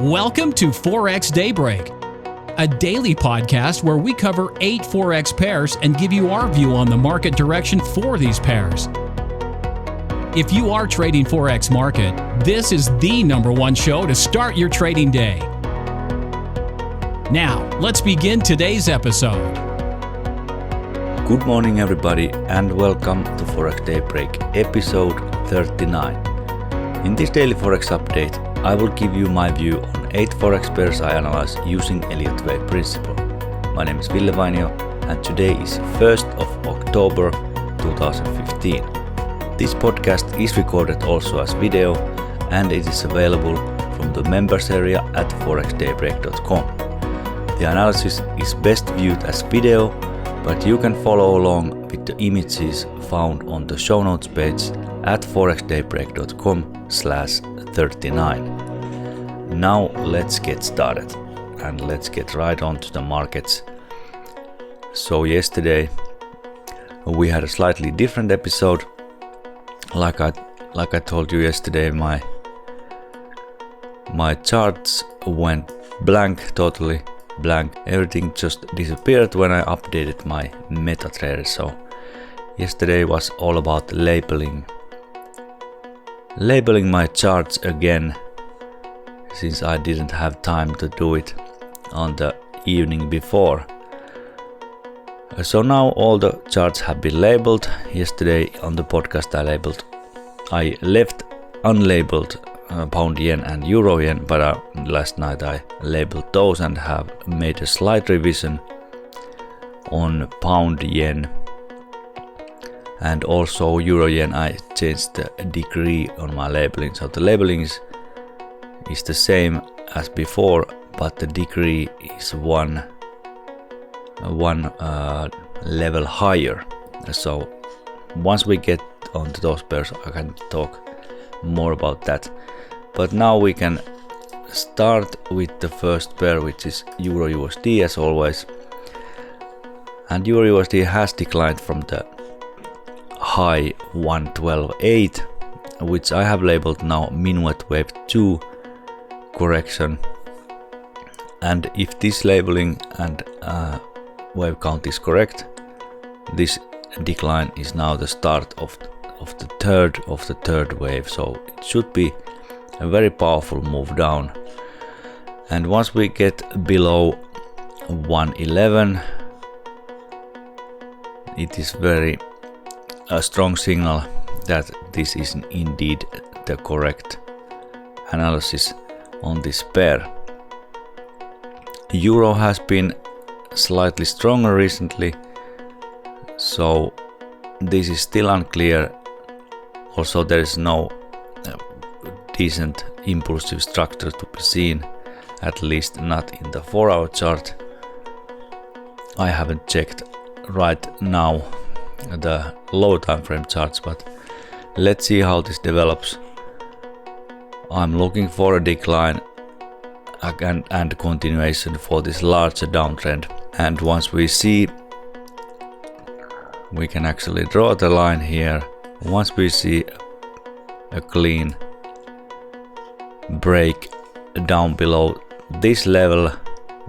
Welcome to Forex Daybreak, a daily podcast where we cover 8 Forex pairs and give you our view on the market direction for these pairs. If you are trading Forex market, this is the #1 show to start your trading day. Now, let's begin today's episode. Good morning everybody and welcome to Forex Daybreak episode 39. In this daily Forex update, I will give you my view on 8 Forex pairs I analyze using Elliott wave principle. My name is Ville Vainio and today is 1st of October 2015. This podcast is recorded also as video and it is available from the members area at ForexDayBreak.com. The analysis is best viewed as video, but you can follow along with the images found on the show notes page at ForexDayBreak.com/39. Now let's get started and let's get right on to the markets. So yesterday we had a slightly different episode. Like I told you yesterday, my charts went blank, totally blank. Everything just disappeared when I updated my MetaTrader. So yesterday was all about labeling my charts again, since I didn't have time to do it on the evening before. So now all the charts have been labeled. Yesterday on the podcast I left unlabeled pound yen and euro yen, but last night I labeled those and have made a slight revision on pound yen and also euro yen. I changed the degree on my labeling, so the labeling is the same as before, but the degree is one level higher. So once we get onto those pairs, I can talk more about that. But now we can start with the first pair, which is EURUSD as always. And EURUSD has declined from the high 112.8, which I have labeled now minuet wave 2 correction. And if this labeling and wave count is correct, this decline is now the start of the third wave. So it should be a very powerful move down. And once we get below 111, it is very a strong signal that this is indeed the correct analysis on this pair. Euro has been slightly stronger recently, so this is still unclear. Also, there is no decent impulsive structure to be seen, at least not in the 4-hour chart. I haven't checked right now the low time frame charts, but let's see how this develops. I'm looking for a decline and continuation for this larger downtrend. And once we see, we can actually draw the line here. Once we see a clean break down below this level,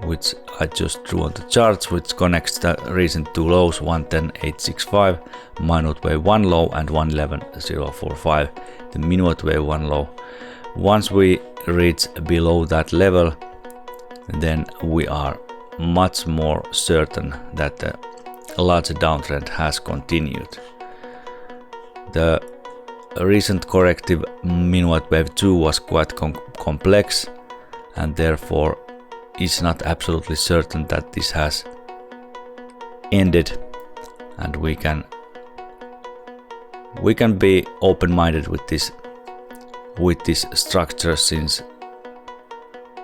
which I just drew on the charts, which connects the recent two lows, 110.865, minuet wave 1 low and 111.045, the minuet wave 1 low. Once we reach below that level, then we are much more certain that the larger downtrend has continued. The recent corrective minuet wave 2 was quite complex, and therefore it's not absolutely certain that this has ended, and we can be open-minded with this structure, since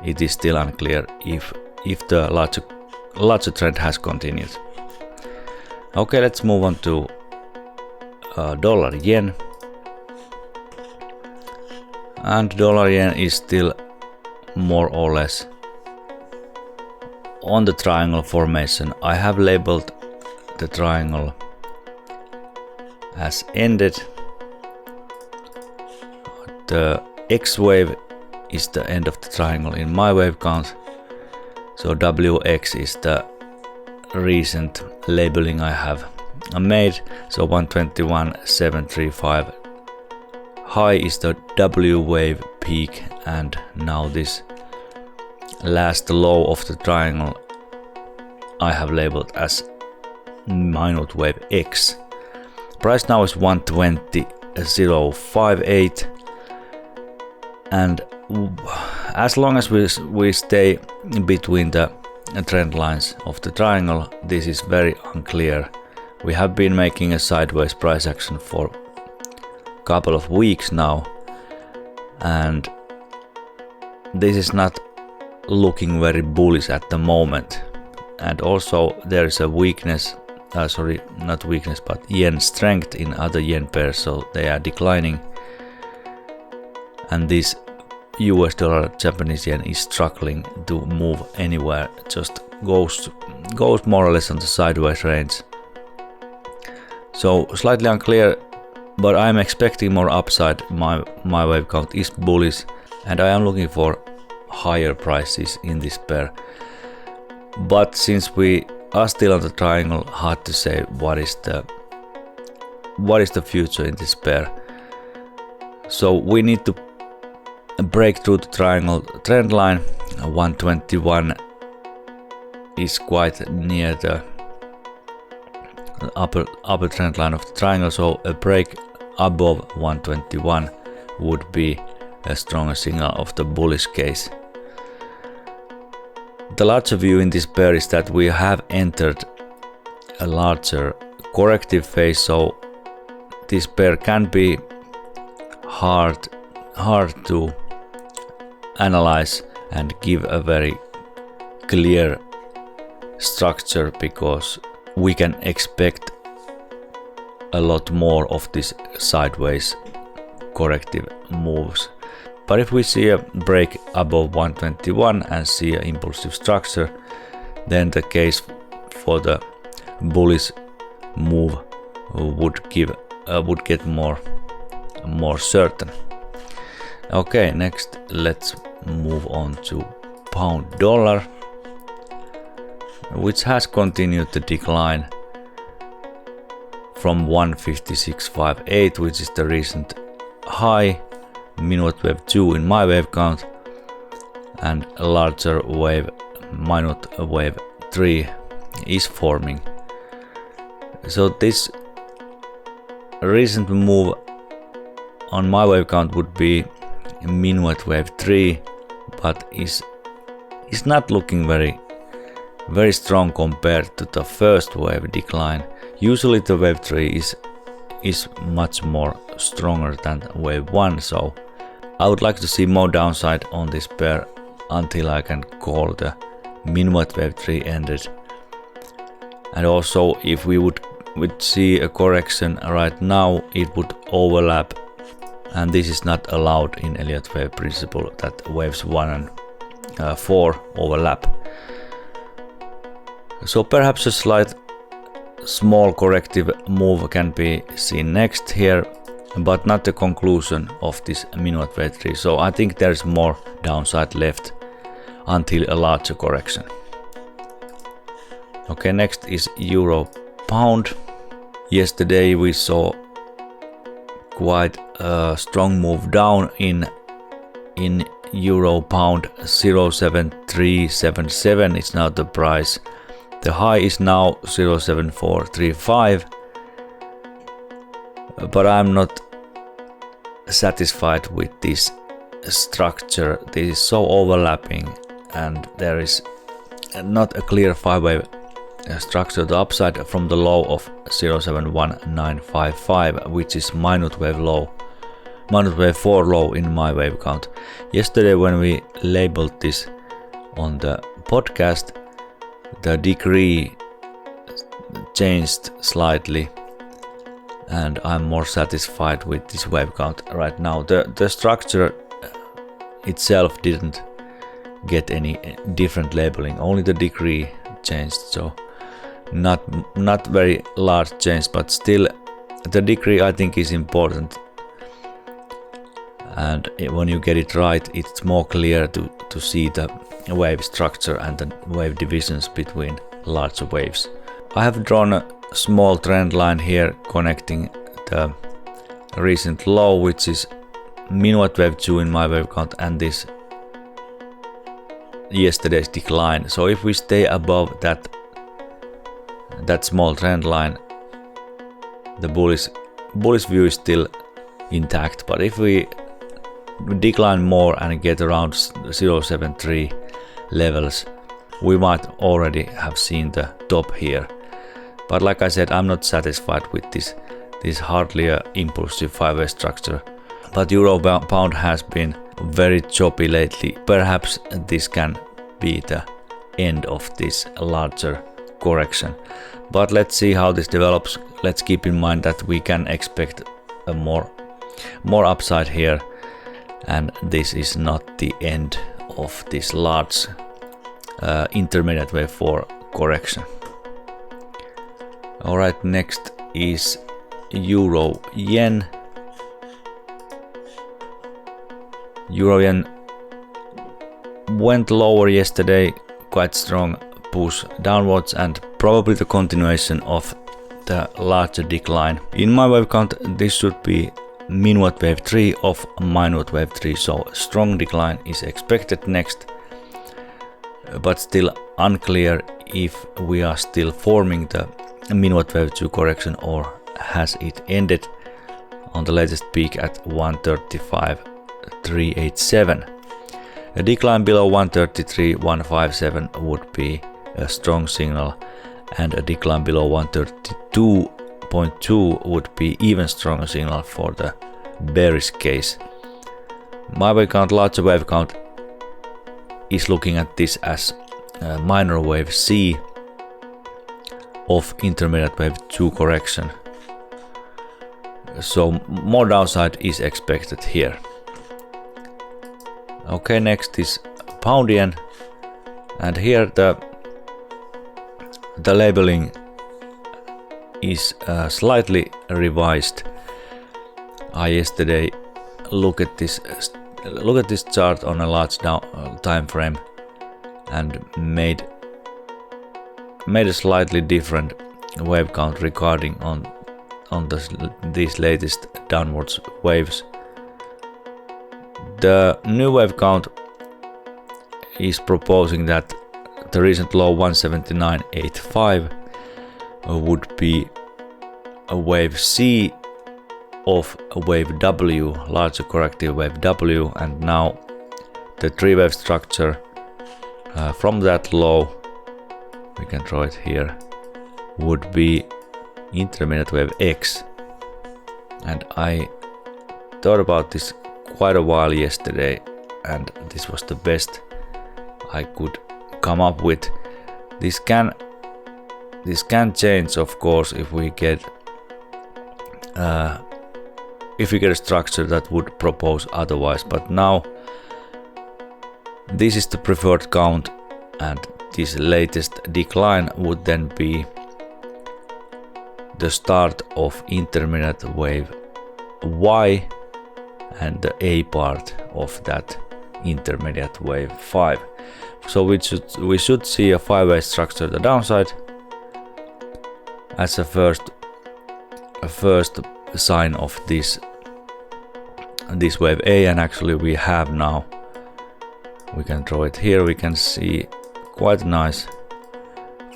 it is still unclear if the larger trend has continued. Okay, let's move on to dollar yen. And dollar yen is still more or less on the triangle formation. I have labeled the triangle as ended. The X wave is the end of the triangle in my wave count. So WX is the recent labeling I have made. So 121.735 high is the W wave peak, and now this last low of the triangle I have labeled as minute wave X. Price now is 120.058, and as long as we stay between the trend lines of the triangle, this is very unclear. We have been making a sideways price action for a couple of weeks now, and this is not looking very bullish at the moment. And also there is a weakness, not weakness, but yen strength in other yen pairs, so they are declining, and this US dollar Japanese yen is struggling to move anywhere, just goes more or less on the sideways range. So slightly unclear, but I'm expecting more upside. My wave count is bullish, and I am looking for higher prices in this pair. But since we are still on the triangle, hard to say what is the future in this pair. So we need to break through the triangle trend line. 121 is quite near the upper trend line of the triangle, so a break above 121 would be a stronger signal of the bullish case. The larger view in this pair is that we have entered a larger corrective phase, so this pair can be hard to analyze and give a very clear structure, because we can expect a lot more of this sideways corrective moves. But if we see a break above 121 and see an impulsive structure, then the case for the bullish move would get more certain. Okay, next let's move on to pound dollar, which has continued to decline from 156.58, which is the recent high, minute wave 2 in my wave count, and a larger wave, minute wave 3, is forming. So this recent move on my wave count would be minute wave 3, but is not looking very strong compared to the first wave decline. Usually the wave 3 is much more stronger than wave 1, so I would like to see more downside on this pair until I can call the minute wave 3 ended. And also, if we would see a correction right now, it would overlap, and this is not allowed in Elliott wave principle, that waves 1 and 4 overlap. So perhaps a slight small corrective move can be seen next here, but not the conclusion of this minute wave 3. So I think there's more downside left until a larger correction. Okay, next is Euro Pound. Yesterday we saw quite a strong move down in Euro Pound. 0.7377 is now the price. The high is now 0.7435, but I'm not satisfied with this structure. This is so overlapping, and there is not a clear 5-wave structure. The upside from the low of 0.71955, which is minute wave 4 low in my wave count. Yesterday when we labeled this on the podcast, the degree changed slightly, and I'm more satisfied with this wave count right now. The structure itself didn't get any different labeling, only the degree changed, so not very large change, but still the degree I think is important. and when you get it right, it's more clear to see the wave structure and the wave divisions between larger waves. I have drawn a small trend line here connecting the recent low, which is minute wave 2 in my wave count, and this yesterday's decline. So if we stay above that small trend line, the bullish view is still intact. But if we decline more and get around 0.73 levels, we might already have seen the top here. But like I said, I'm not satisfied with this hardly a impulsive 5-way structure. But euro pound has been very choppy lately. Perhaps this can be the end of this larger correction. But let's see how this develops. Let's keep in mind that we can expect a more upside here, and this is not the end of this large intermediate wave 4 correction. Alright, next is Euro Yen. Euro Yen went lower yesterday, quite strong push downwards, and probably the continuation of the larger decline. In my wave count, this should be minute wave 3 of minute wave 3, so strong decline is expected next, but still unclear if we are still forming the minute wave 2 correction or has it ended on the latest peak at 135.387. A decline below 133.157 would be a strong signal, and a decline below 132.2 would be even stronger signal for the bearish case. My wave count, larger wave count, is looking at this as a minor wave C of intermediate wave 2 correction. So more downside is expected here. Okay, next is Pound Yen, and here the labeling is slightly revised. I yesterday look at this chart on a large time frame and made a slightly different wave count regarding on these latest downwards waves. The new wave count is proposing that the recent low 179.85 would be a wave C of a wave W, larger corrective wave W, and now the 3-wave structure from that low, we can draw it here, would be intermediate wave X. And I thought about this quite a while yesterday, and this was the best I could come up with. This can change, of course, if we get a structure that would propose otherwise, but now this is the preferred count, and this latest decline would then be the start of intermediate wave Y and the A part of that intermediate wave 5. So we should see a 5-way structure the downside as a first sign of this wave A, and actually we have now, we can draw it here, we can see quite a nice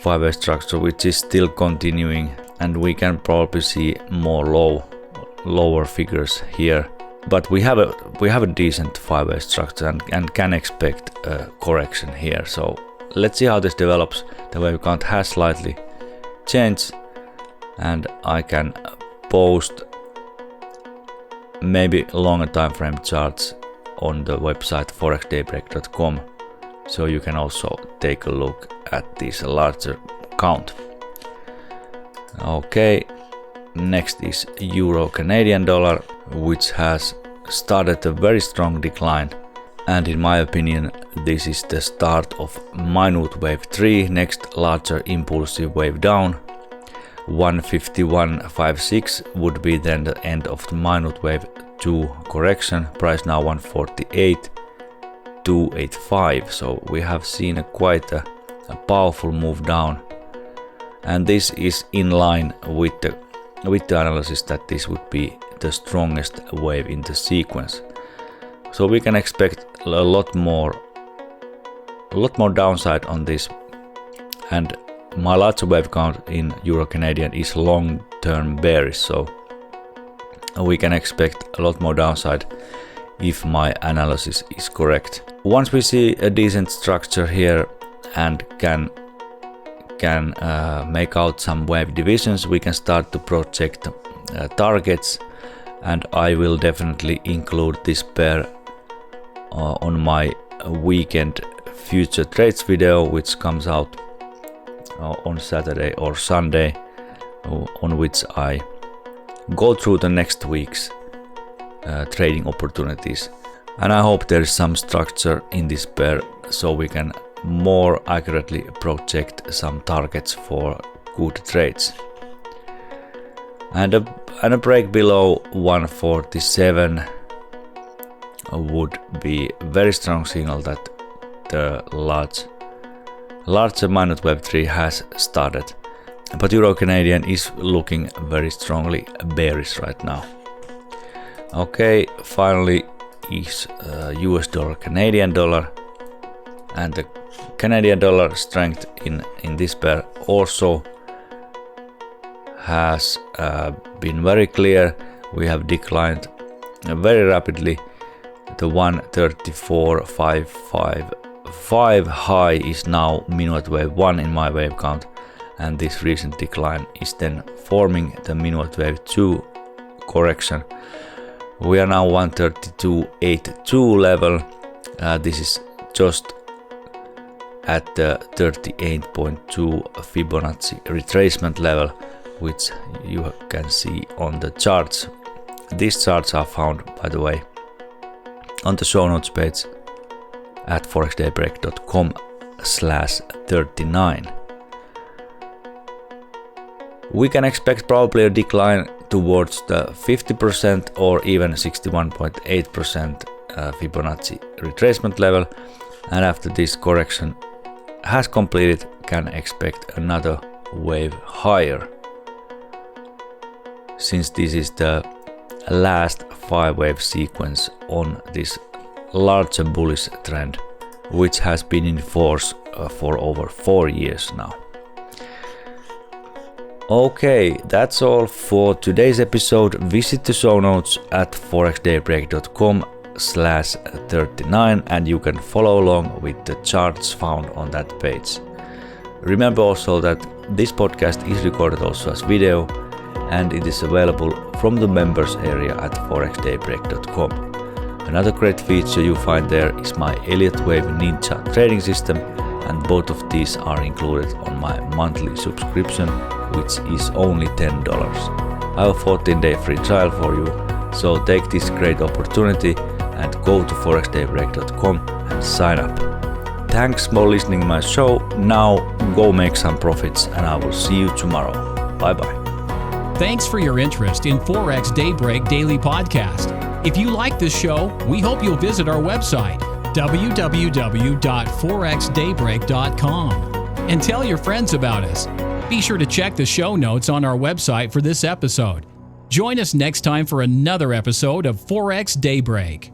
5-way structure which is still continuing, and we can probably see more lower figures here, but we have a decent 5-way structure and can expect a correction here. So let's see how this develops. The wave count has slightly changed, and I can post maybe longer time frame charts on the website ForexDayBreak.com, so you can also take a look at this larger count. Okay, next is Euro Canadian dollar, which has started a very strong decline, and in my opinion this is the start of minute wave 3, next larger impulsive wave down. 151.56 would be then the end of the minute wave 2 correction, price now 148.285. So we have seen quite a powerful move down, and this is in line with the analysis that this would be the strongest wave in the sequence. So we can expect a lot more downside on this, and my larger wave count in Euro Canadian is long-term bearish, so we can expect a lot more downside if my analysis is correct. Once we see a decent structure here and can make out some wave divisions, we can start to project targets, and I will definitely include this pair on my weekend future trades video, which comes out on Saturday or Sunday, on which I go through the next week's trading opportunities. And I hope there is some structure in this pair so we can more accurately project some targets for good trades. And a break below 147 would be a very strong signal that the larger minute wave 3 has started. But Euro Canadian is looking very strongly bearish right now. Okay, finally is US dollar Canadian dollar, and the Canadian dollar strength in this pair also has been very clear. We have declined very rapidly. The 134.555 high is now minute wave 1 in my wave count, and this recent decline is then forming the minute wave 2 correction. We are now 132.82 level. This is just at the 38.2 Fibonacci retracement level, which you can see on the charts. These charts are found, by the way, on the show notes page at ForexDayBreak.com/39. We can expect probably a decline towards the 50% or even 61.8% Fibonacci retracement level, and after this correction has completed, can expect another wave higher. Since this is the last 5-wave sequence on this larger bullish trend, which has been in force for over 4 years now. Okay, that's all for today's episode. Visit the show notes at ForexDayBreak.com/39 and you can follow along with the charts found on that page. Remember also that this podcast is recorded also as video, and it is available from the members area at ForexDayBreak.com. Another great feature you find there is my Elliott Wave Ninja trading system, and both of these are included on my monthly subscription, which is only $10. I have a 14-day free trial for you, so take this great opportunity and go to ForexDayBreak.com and sign up. Thanks for listening to my show. Now go make some profits, and I will see you tomorrow. Bye bye. Thanks for your interest in Forex Daybreak Daily Podcast. If you like this show, we hope you'll visit our website, www.ForexDayBreak.com, and tell your friends about us. Be sure to check the show notes on our website for this episode. Join us next time for another episode of Forex Daybreak.